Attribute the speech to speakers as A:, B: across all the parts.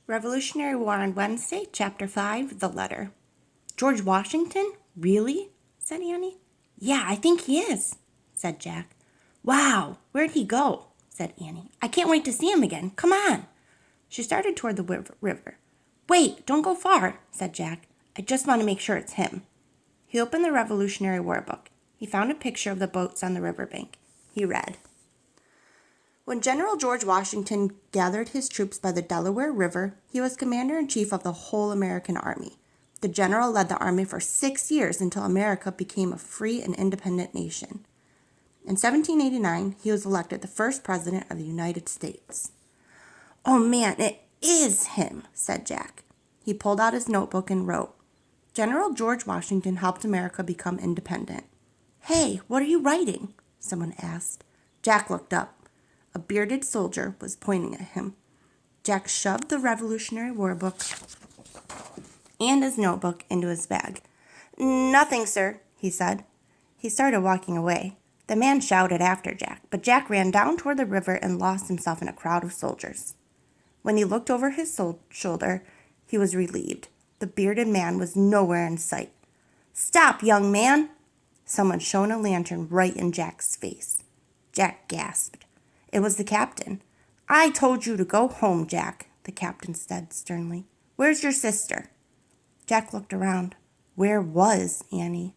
A: Revolutionary War on Wednesday, Chapter 5, The Letter. George Washington? Really? Said Annie. Yeah, I think he is, said Jack. Wow, where'd he go? Said Annie. I can't wait to see him again. Come on. She started toward the river. Wait, don't go far, said Jack. I just want to make sure it's him. He opened the Revolutionary War book. He found a picture of the boats on the riverbank. He read. When General George Washington gathered his troops by the Delaware River, he was commander-in-chief of the whole American army. The general led the army for 6 years until America became a free and independent nation. In 1789, he was elected the first president of the United States. Oh man, it is him, said Jack. He pulled out his notebook and wrote, General George Washington helped America become independent. Hey, what are you writing? Someone asked. Jack looked up. A bearded soldier was pointing at him. Jack shoved the Revolutionary War book and his notebook into his bag. Nothing, sir, he said. He started walking away. The man shouted after Jack, but Jack ran down toward the river and lost himself in a crowd of soldiers. When he looked over his shoulder, he was relieved. The bearded man was nowhere in sight. Stop, young man! Someone shone a lantern right in Jack's face. Jack gasped. It was the captain. I told you to go home, Jack, the captain said sternly. Where's your sister? Jack looked around. Where was Annie?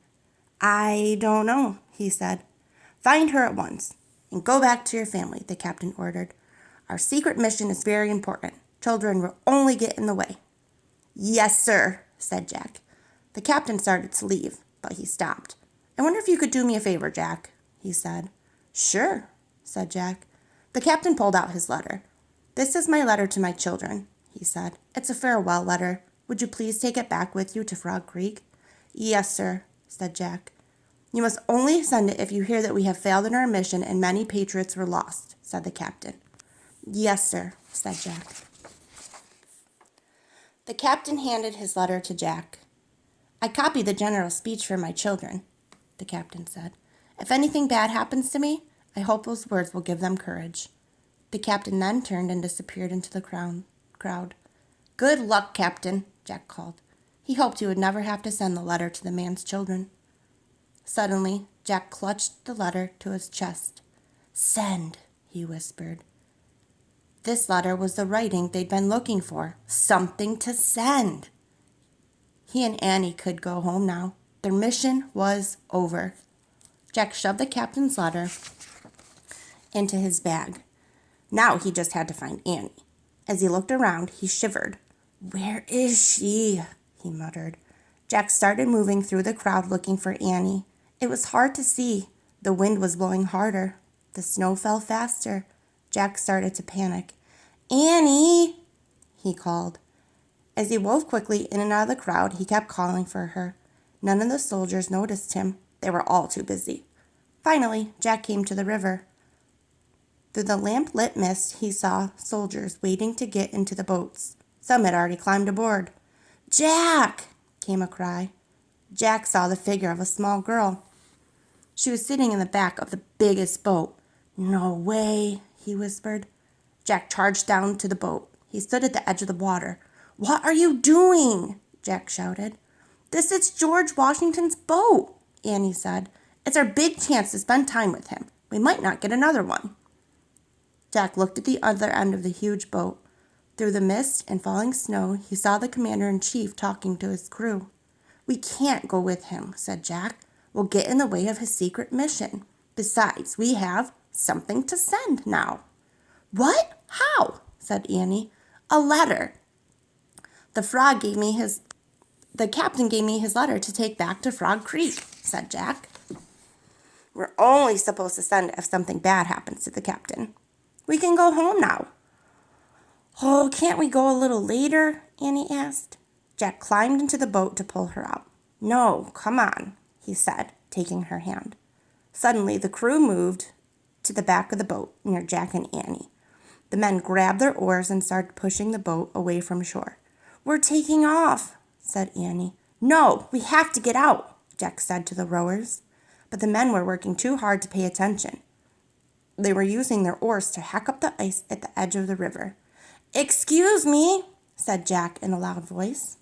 A: I don't know, he said. Find her at once and go back to your family, the captain ordered. Our secret mission is very important. Children will only get in the way. Yes, sir, said Jack. The captain started to leave, but he stopped. I wonder if you could do me a favor, Jack, he said. Sure, said Jack. The captain pulled out his letter. This is my letter to my children, he said. It's a farewell letter. Would you please take it back with you to Frog Creek? Yes, sir, said Jack. You must only send it if you hear that we have failed in our mission and many patriots were lost, said the captain. Yes, sir, said Jack. The captain handed his letter to Jack. I copied the general's speech for my children, the captain said. If anything bad happens to me, I hope those words will give them courage. The captain then turned and disappeared into the crowd. Good luck, Captain, Jack called. He hoped he would never have to send the letter to the man's children. Suddenly, Jack clutched the letter to his chest. Send, he whispered. This letter was the writing they'd been looking for. Something to send. He and Annie could go home now. Their mission was over. Jack shoved the captain's letter into his bag. Now he just had to find Annie. As he looked around, he shivered. Where is she? He muttered. Jack started moving through the crowd looking for Annie. It was hard to see. The wind was blowing harder. The snow fell faster. Jack started to panic. Annie, he called. As he wove quickly in and out of the crowd, he kept calling for her. None of the soldiers noticed him. They were all too busy. Finally, Jack came to the river. Through the lamp-lit mist, he saw soldiers waiting to get into the boats. Some had already climbed aboard. Jack! Came a cry. Jack saw the figure of a small girl. She was sitting in the back of the biggest boat. No way, he whispered. Jack charged down to the boat. He stood at the edge of the water. What are you doing? Jack shouted. This is George Washington's boat, Annie said. It's our big chance to spend time with him. We might not get another one. Jack looked at the other end of the huge boat. Through the mist and falling snow, he saw the commander-in-chief talking to his crew. We can't go with him, said Jack. We'll get in the way of his secret mission. Besides, we have something to send now. What? How? Said Annie. A letter. The captain gave me his letter to take back to Frog Creek, said Jack. We're only supposed to send it if something bad happens to the captain. We can go home now. Oh, can't we go a little later? Annie asked. Jack climbed into the boat to pull her out. No, come on, he said, taking her hand. Suddenly, the crew moved to the back of the boat near Jack and Annie. The men grabbed their oars and started pushing the boat away from shore. We're taking off, said Annie. No, we have to get out, Jack said to the rowers. But the men were working too hard to pay attention. They were using their oars to hack up the ice at the edge of the river. Excuse me, said Jack in a loud voice.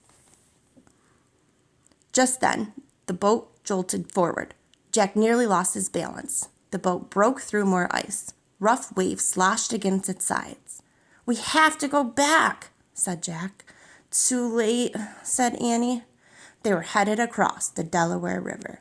A: Just then, the boat jolted forward. Jack nearly lost his balance. The boat broke through more ice. Rough waves sloshed against its sides. "We have to go back," said Jack. "Too late," said Annie. They were headed across the Delaware River.